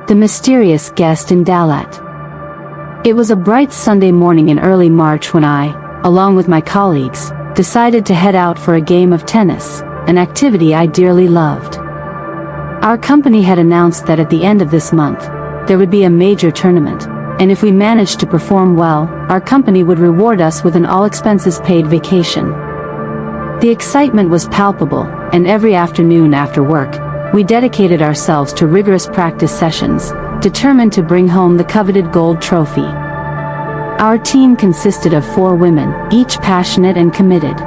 The mysterious guest in DaLat. It was a bright Sunday morning in early March when I, along with my colleagues, decided to head out for a game of tennis, an activity I dearly loved. Our company had announced that at the end of this month, there would be a major tournament, and if we managed to perform well, our company would reward us with an all-expenses-paid vacation. The excitement was palpable, and every afternoon after work, we dedicated ourselves to rigorous practice sessions, determined to bring home the coveted gold trophy. Our team consisted of 4 women, each passionate and committed.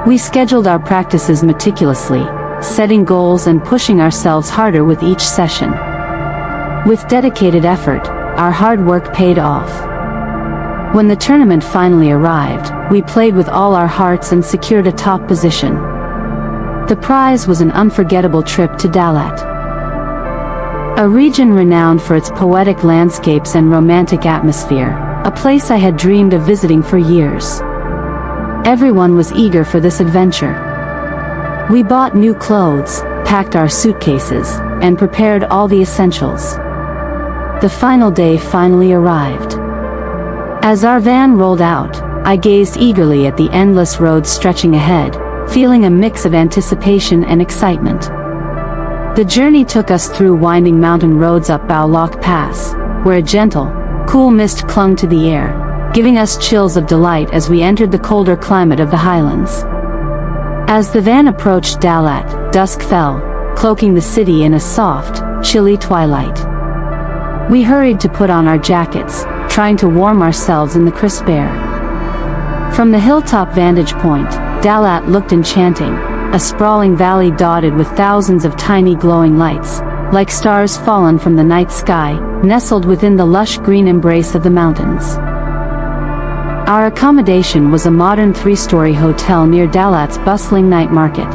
We scheduled our practices meticulously, setting goals and pushing ourselves harder with each session. With dedicated effort, our hard work paid off. When the tournament finally arrived, we played with all our hearts and secured a top position. The prize was an unforgettable trip to DaLat, a region renowned for its poetic landscapes and romantic atmosphere, a place I had dreamed of visiting for years. Everyone was eager for this adventure. We bought new clothes, packed our suitcases, and prepared all the essentials. The final day finally arrived. As our van rolled out, I gazed eagerly at the endless road stretching ahead, feeling a mix of anticipation and excitement. The journey took us through winding mountain roads up DaLat Pass, where a gentle, cool mist clung to the air, giving us chills of delight as we entered the colder climate of the highlands. As the van approached DaLat, dusk fell, cloaking the city in a soft, chilly twilight. We hurried to put on our jackets, trying to warm ourselves in the crisp air. From the hilltop vantage point, DaLat looked enchanting, a sprawling valley dotted with thousands of tiny glowing lights, like stars fallen from the night sky, nestled within the lush green embrace of the mountains. Our accommodation was a modern 3-story hotel near DaLat's bustling night market.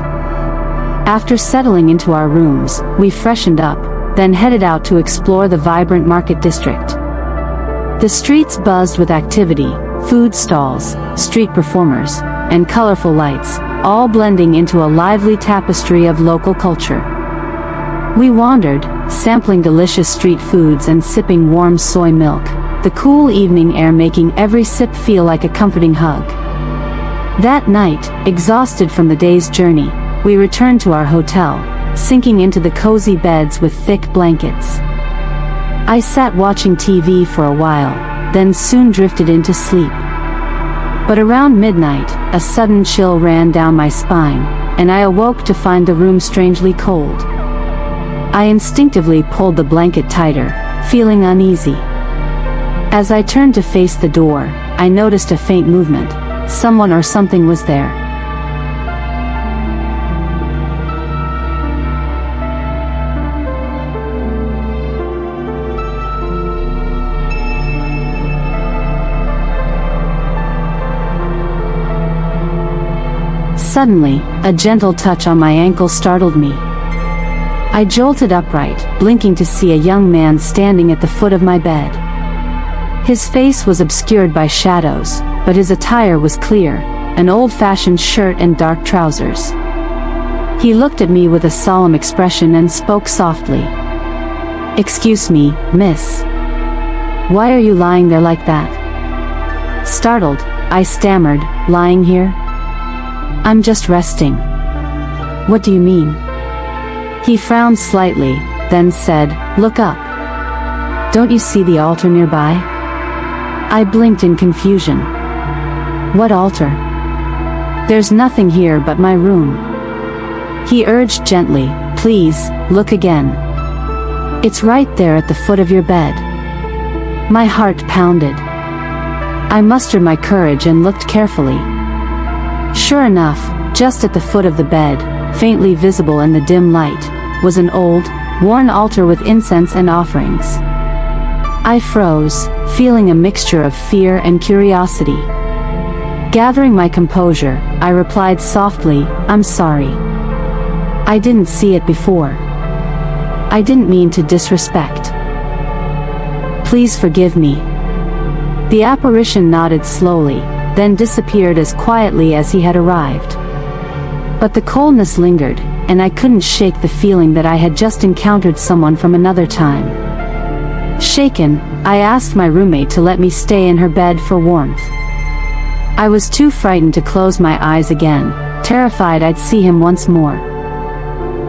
After settling into our rooms, we freshened up, then headed out to explore the vibrant market district. The streets buzzed with activity, food stalls, street performers, and colorful lights, all blending into a lively tapestry of local culture. We wandered, sampling delicious street foods and sipping warm soy milk, the cool evening air making every sip feel like a comforting hug. That night, exhausted from the day's journey, we returned to our hotel, sinking into the cozy beds with thick blankets. I sat watching TV for a while, then soon drifted into sleep. But around midnight, a sudden chill ran down my spine, and I awoke to find the room strangely cold. I instinctively pulled the blanket tighter, feeling uneasy. As I turned to face the door, I noticed a faint movement. Someone or something was there. Suddenly, a gentle touch on my ankle startled me. I jolted upright, blinking to see a young man standing at the foot of my bed. His face was obscured by shadows, but his attire was clear, an old-fashioned shirt and dark trousers. He looked at me with a solemn expression and spoke softly. "Excuse me, miss. Why are you lying there like that?" Startled, I stammered, "Lying here? I'm just resting." "What do you mean?" He frowned slightly, then said, "Look up. Don't you see the altar nearby?" I blinked in confusion. "What altar?" "There's nothing here but my room." He urged gently, "Please, look again. It's right there at the foot of your bed." My heart pounded. I mustered my courage and looked carefully. Sure enough, just at the foot of the bed, faintly visible in the dim light, was an old, worn altar with incense and offerings. I froze, feeling a mixture of fear and curiosity. Gathering my composure, I replied softly, "I'm sorry. I didn't see it before. I didn't mean to disrespect. Please forgive me." The apparition nodded slowly, then disappeared as quietly as he had arrived. But the coldness lingered, and I couldn't shake the feeling that I had just encountered someone from another time. Shaken, I asked my roommate to let me stay in her bed for warmth. I was too frightened to close my eyes again, terrified I'd see him once more.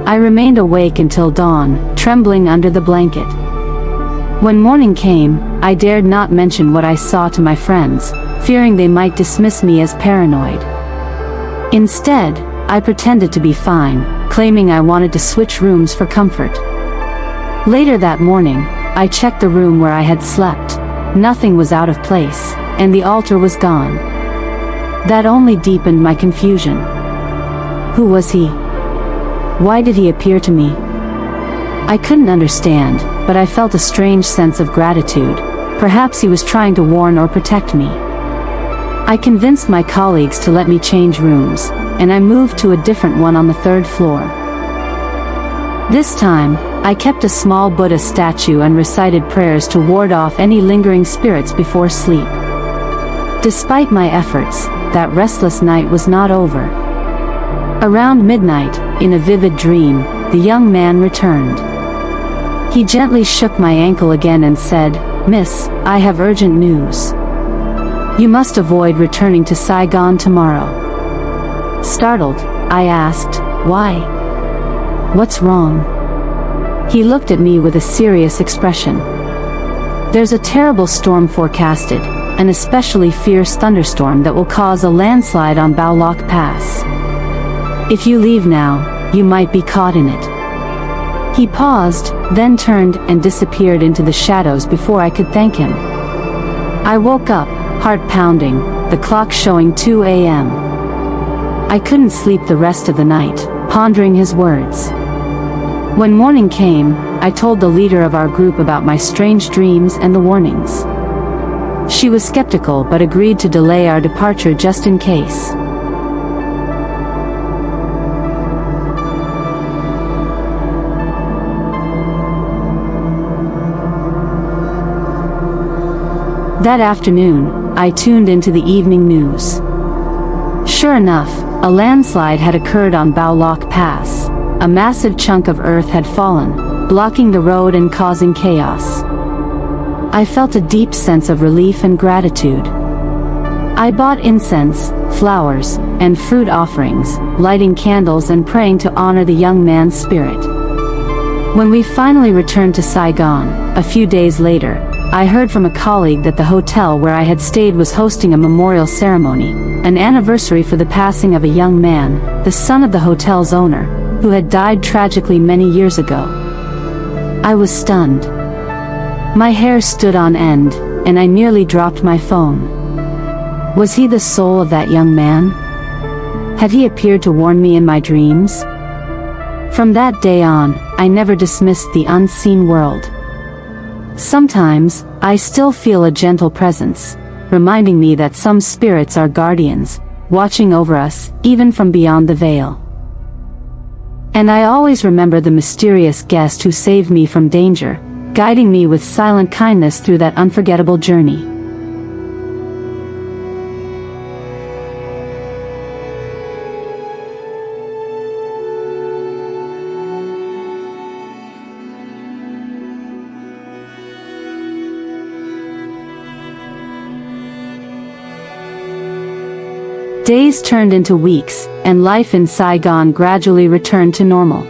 I remained awake until dawn, trembling under the blanket. When morning came, I dared not mention what I saw to my friends, fearing they might dismiss me as paranoid. Instead, I pretended to be fine, claiming I wanted to switch rooms for comfort. Later that morning, I checked the room where I had slept. Nothing was out of place, and the altar was gone. That only deepened my confusion. Who was he? Why did he appear to me? I couldn't understand, but I felt a strange sense of gratitude. Perhaps he was trying to warn or protect me. I convinced my colleagues to let me change rooms, and I moved to a different one on the 3rd floor. This time, I kept a small Buddha statue and recited prayers to ward off any lingering spirits before sleep. Despite my efforts, that restless night was not over. Around midnight, in a vivid dream, the young man returned. He gently shook my ankle again and said, "Miss, I have urgent news. You must avoid returning to Saigon tomorrow." Startled, I asked, "Why? What's wrong?" He looked at me with a serious expression. "There's a terrible storm forecasted, an especially fierce thunderstorm that will cause a landslide on DaLat Pass. If you leave now, you might be caught in it." He paused, then turned and disappeared into the shadows before I could thank him. I woke up, heart pounding, the clock showing 2 a.m. I couldn't sleep the rest of the night, pondering his words. When morning came, I told the leader of our group about my strange dreams and the warnings. She was skeptical but agreed to delay our departure just in case. That afternoon, I tuned into the evening news. Sure enough, a landslide had occurred on DaLat Pass. A massive chunk of earth had fallen, blocking the road and causing chaos. I felt a deep sense of relief and gratitude. I bought incense, flowers, and fruit offerings, lighting candles and praying to honor the young man's spirit. When we finally returned to Saigon, a few days later, I heard from a colleague that the hotel where I had stayed was hosting a memorial ceremony, an anniversary for the passing of a young man, the son of the hotel's owner, who had died tragically many years ago. I was stunned. My hair stood on end, and I nearly dropped my phone. Was he the soul of that young man? Had he appeared to warn me in my dreams? From that day on, I never dismissed the unseen world. Sometimes, I still feel a gentle presence, reminding me that some spirits are guardians, watching over us, even from beyond the veil. And I always remember the mysterious guest who saved me from danger, guiding me with silent kindness through that unforgettable journey. Days turned into weeks, and life in Saigon gradually returned to normal.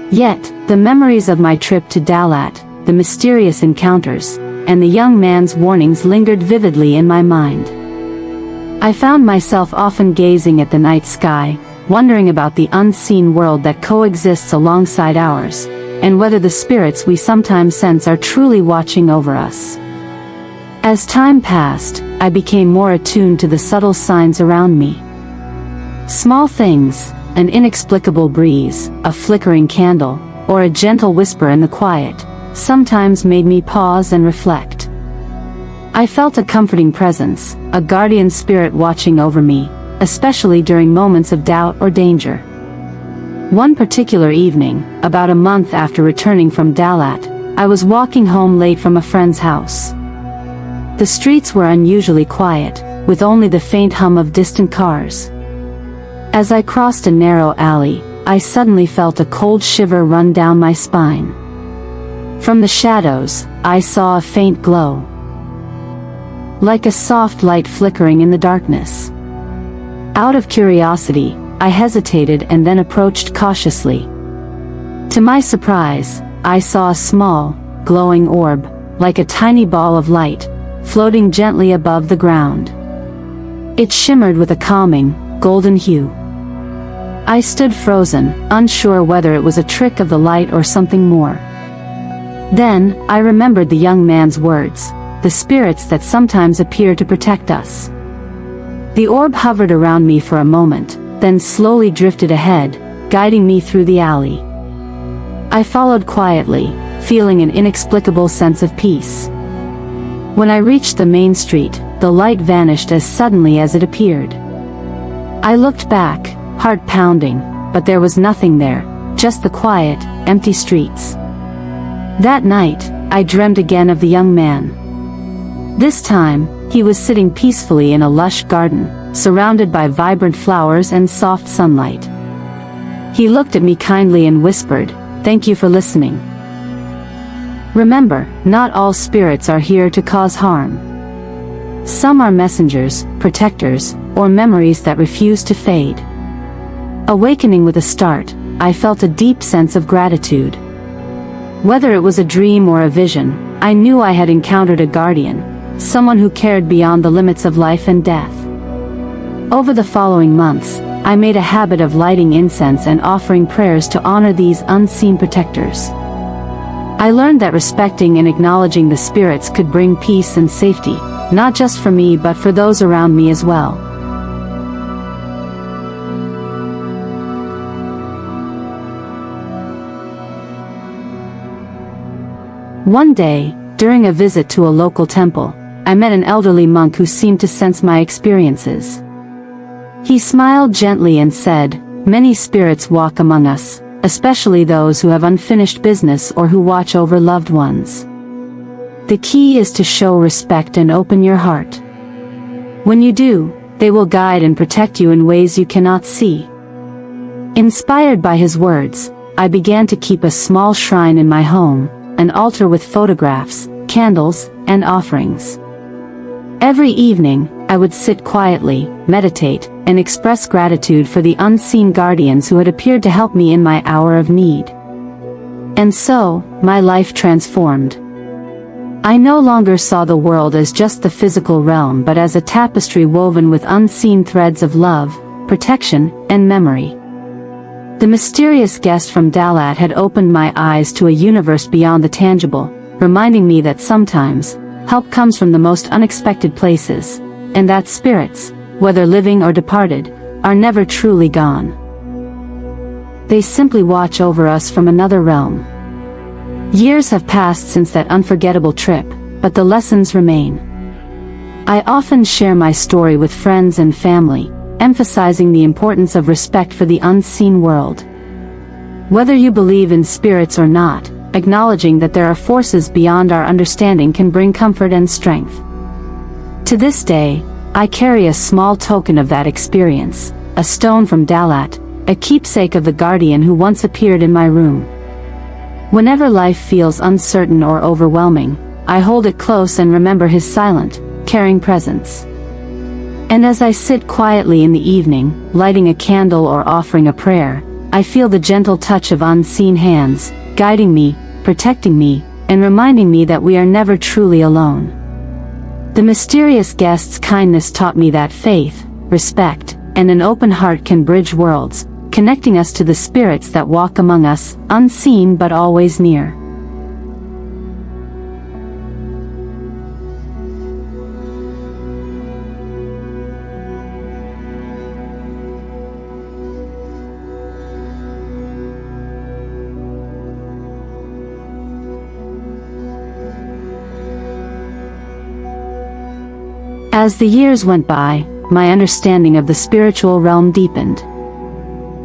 Yet, the memories of my trip to DaLat, the mysterious encounters, and the young man's warnings lingered vividly in my mind. I found myself often gazing at the night sky, wondering about the unseen world that coexists alongside ours, and whether the spirits we sometimes sense are truly watching over us. As time passed, I became more attuned to the subtle signs around me. Small things, an inexplicable breeze, a flickering candle, or a gentle whisper in the quiet, sometimes made me pause and reflect. I felt a comforting presence, a guardian spirit watching over me, especially during moments of doubt or danger. One particular evening, about a month after returning from DaLat, I was walking home late from a friend's house. The streets were unusually quiet, with only the faint hum of distant cars. As I crossed a narrow alley, I suddenly felt a cold shiver run down my spine. From the shadows, I saw a faint glow, like a soft light flickering in the darkness. Out of curiosity, I hesitated and then approached cautiously. To my surprise, I saw a small, glowing orb, like a tiny ball of light, floating gently above the ground. It shimmered with a calming, golden hue. I stood frozen, unsure whether it was a trick of the light or something more. Then, I remembered the young man's words, the spirits that sometimes appear to protect us. The orb hovered around me for a moment, then slowly drifted ahead, guiding me through the alley. I followed quietly, feeling an inexplicable sense of peace. When I reached the main street, the light vanished as suddenly as it appeared. I looked back, heart pounding, but there was nothing there, just the quiet, empty streets. That night, I dreamed again of the young man. This time, he was sitting peacefully in a lush garden, surrounded by vibrant flowers and soft sunlight. He looked at me kindly and whispered, "Thank you for listening. Remember, not all spirits are here to cause harm. Some are messengers, protectors, or memories that refuse to fade." Awakening with a start, I felt a deep sense of gratitude. Whether it was a dream or a vision, I knew I had encountered a guardian, someone who cared beyond the limits of life and death. Over the following months, I made a habit of lighting incense and offering prayers to honor these unseen protectors. I learned that respecting and acknowledging the spirits could bring peace and safety, not just for me but for those around me as well. One day, during a visit to a local temple, I met an elderly monk who seemed to sense my experiences. He smiled gently and said, "Many spirits walk among us, especially those who have unfinished business or who watch over loved ones. The key is to show respect and open your heart. When you do, they will guide and protect you in ways you cannot see." Inspired by his words, I began to keep a small shrine in my home, an altar with photographs, candles, and offerings. Every evening, I would sit quietly, meditate, and express gratitude for the unseen guardians who had appeared to help me in my hour of need. And so, my life transformed. I no longer saw the world as just the physical realm but as a tapestry woven with unseen threads of love, protection, and memory. The mysterious guest from DaLat had opened my eyes to a universe beyond the tangible, reminding me that sometimes, help comes from the most unexpected places, and that spirits, whether living or departed, are never truly gone. They simply watch over us from another realm. Years have passed since that unforgettable trip, but the lessons remain. I often share my story with friends and family, emphasizing the importance of respect for the unseen world. Whether you believe in spirits or not, acknowledging that there are forces beyond our understanding can bring comfort and strength. To this day, I carry a small token of that experience, a stone from DaLat, a keepsake of the guardian who once appeared in my room. Whenever life feels uncertain or overwhelming, I hold it close and remember his silent, caring presence. And as I sit quietly in the evening, lighting a candle or offering a prayer, I feel the gentle touch of unseen hands, guiding me, protecting me, and reminding me that we are never truly alone. The mysterious guest's kindness taught me that faith, respect, and an open heart can bridge worlds, connecting us to the spirits that walk among us, unseen but always near. As the years went by, my understanding of the spiritual realm deepened.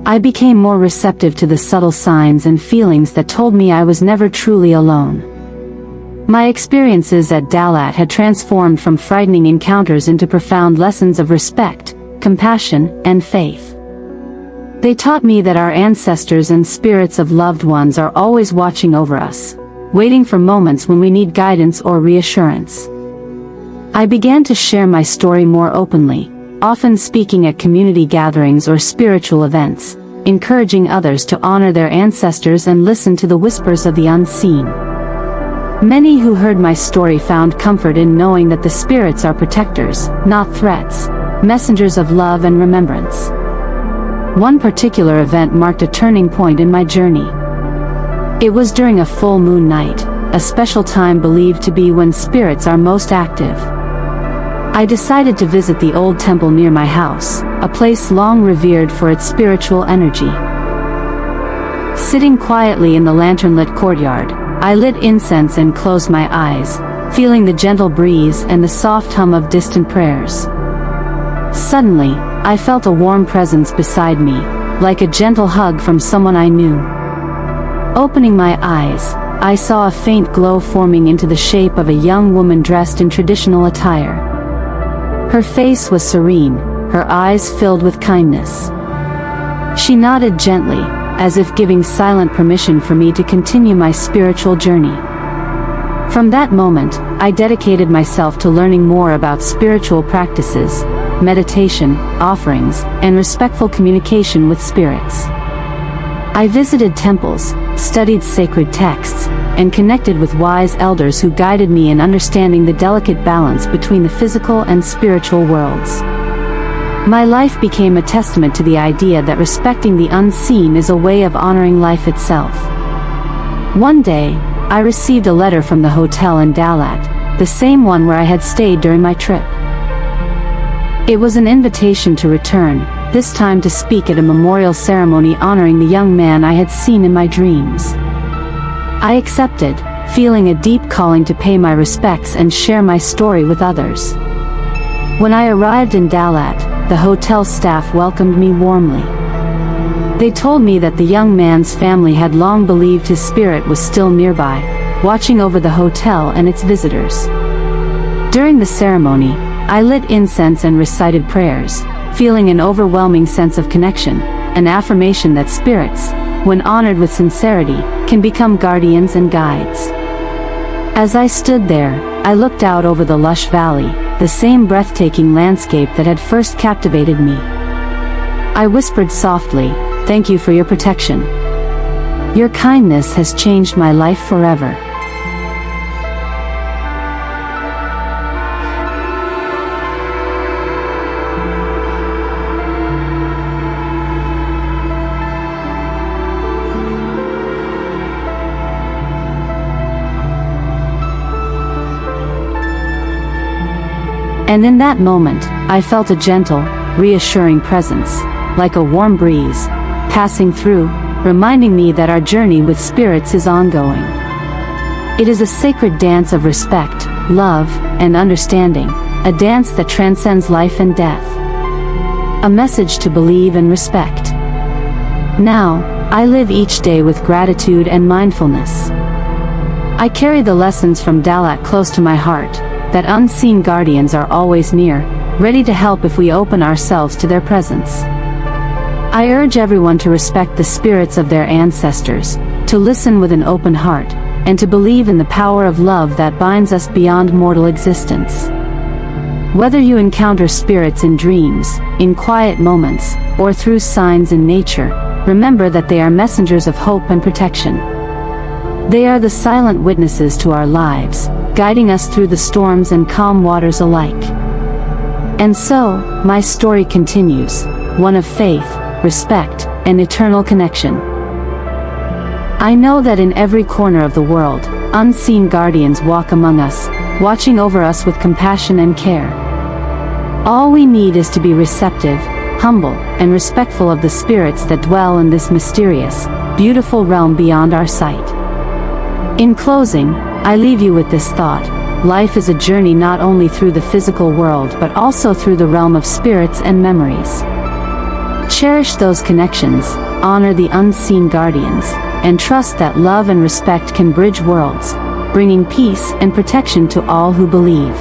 I became more receptive to the subtle signs and feelings that told me I was never truly alone. My experiences at DaLat had transformed from frightening encounters into profound lessons of respect, compassion, and faith. They taught me that our ancestors and spirits of loved ones are always watching over us, waiting for moments when we need guidance or reassurance. I began to share my story more openly, often speaking at community gatherings or spiritual events, encouraging others to honor their ancestors and listen to the whispers of the unseen. Many who heard my story found comfort in knowing that the spirits are protectors, not threats, messengers of love and remembrance. One particular event marked a turning point in my journey. It was during a full moon night, a special time believed to be when spirits are most active. I decided to visit the old temple near my house, a place long revered for its spiritual energy. Sitting quietly in the lantern-lit courtyard, I lit incense and closed my eyes, feeling the gentle breeze and the soft hum of distant prayers. Suddenly, I felt a warm presence beside me, like a gentle hug from someone I knew. Opening my eyes, I saw a faint glow forming into the shape of a young woman dressed in traditional attire. Her face was serene, her eyes filled with kindness. She nodded gently, as if giving silent permission for me to continue my spiritual journey. From that moment, I dedicated myself to learning more about spiritual practices, meditation, offerings, and respectful communication with spirits. I visited temples, studied sacred texts, and connected with wise elders who guided me in understanding the delicate balance between the physical and spiritual worlds. My life became a testament to the idea that respecting the unseen is a way of honoring life itself. One day, I received a letter from the hotel in DaLat, the same one where I had stayed during my trip. It was an invitation to return, this time to speak at a memorial ceremony honoring the young man I had seen in my dreams. I accepted, feeling a deep calling to pay my respects and share my story with others. When I arrived in DaLat, the hotel staff welcomed me warmly. They told me that the young man's family had long believed his spirit was still nearby, watching over the hotel and its visitors. During the ceremony, I lit incense and recited prayers, feeling an overwhelming sense of connection, an affirmation that spirits, when honored with sincerity, can become guardians and guides. As I stood there, I looked out over the lush valley, the same breathtaking landscape that had first captivated me. I whispered softly, "Thank you for your protection. Your kindness has changed my life forever." And in that moment, I felt a gentle, reassuring presence, like a warm breeze, passing through, reminding me that our journey with spirits is ongoing. It is a sacred dance of respect, love, and understanding, a dance that transcends life and death. A message to believe and respect. Now, I live each day with gratitude and mindfulness. I carry the lessons from DaLat close to my heart, that unseen guardians are always near, ready to help if we open ourselves to their presence. I urge everyone to respect the spirits of their ancestors, to listen with an open heart, and to believe in the power of love that binds us beyond mortal existence. Whether you encounter spirits in dreams, in quiet moments, or through signs in nature, remember that they are messengers of hope and protection. They are the silent witnesses to our lives, guiding us through the storms and calm waters alike. And so, my story continues, one of faith, respect, and eternal connection. I know that in every corner of the world, unseen guardians walk among us, watching over us with compassion and care. All we need is to be receptive, humble, and respectful of the spirits that dwell in this mysterious, beautiful realm beyond our sight. In closing, I leave you with this thought: life is a journey not only through the physical world but also through the realm of spirits and memories. Cherish those connections, honor the unseen guardians, and trust that love and respect can bridge worlds, bringing peace and protection to all who believe.